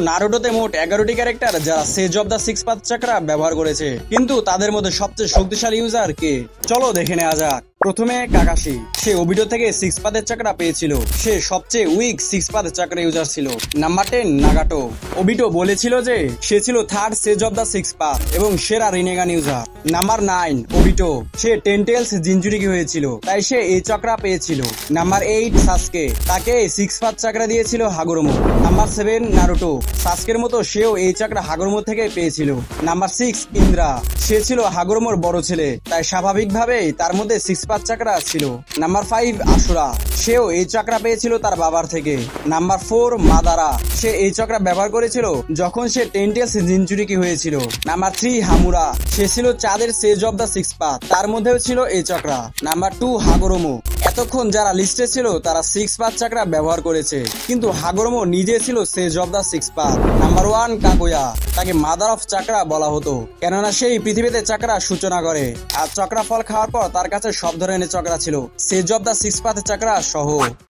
নারুটোতে মোট 11টি ক্যারেক্টার যারা সেজ of the six path চাকরা ব্যবহার করেছে, কিন্তু তাদের মধ্যে সবচেয়ে শক্তিশালী ইউজার কে? চলো দেখে নেওয়া যাক। প্রথমে কাকাশি, সে ওবিডো থেকে সিক্স পাথের চাকরা পেয়েছিল। সে সবচেয়ে উইক সিক্স পাথের চাকরা ইউজার ছিল। নাম্বার 10 নাগাটো, ওবিডো বলেছিল যে সে ছিল third Sage of the six path এবং সেরা রিনেগান ইউজার। নাম্বার 9 ওবিটো, সে টেন্টেলস জিনজুরিকি হয়েছিল, তাই সে এই চক্রা পেয়েছিল। নাম্বার 8 সাসকে, তাকে সিক্স পাথ চাকরা দিয়েছিল হাগুরোমো। নাম্বার 7 নারুটো, সাসকের মতো সেও এই চাকরা হাগুরোমো থেকে পেয়েছিল। নাম্বার 6 ইন্দ্রা, সে ছিল হাগুরোমোর বড় ছেলে, তাই স্বাভাবিকভাবেই তার মধ্যে সিক্স পাথ চাকরা ছিল। নাম্বার 5 আশুরা, সেও এই চাকরা পেয়েছিল তার বাবার থেকে। নাম্বার 4 মাদারা, সে এই চক্রা ব্যবহার করেছিল যখন সে টেন্টেলস জিনচুরিকি হয়েছিল। নাম্বার 3 হামুরা, সে ছিল চাঁদের সেজ অব দ্য সিক্স পাথ, তার মধ্যেও ছিল এই চক্রা। নাম্বার 2 হাগুরোমো, এতক্ষণ যারা লিস্টে ছিল তারা সিক্স পাথ চাকরা ব্যবহার করেছে, কিন্তু হাগুরোমো নিজে ছিল sage of the six paths. Number 1 Kaguya, তাকে মাদার অফ চাকরা বলা হতো, কেননা সেই পৃথিবীতে চাকরা সূচনা করে, আর চক্রা ফল খাওয়ার পর তার কাছে সব ধরনের চক্রা ছিল, sage of the six path চাকরা সহ।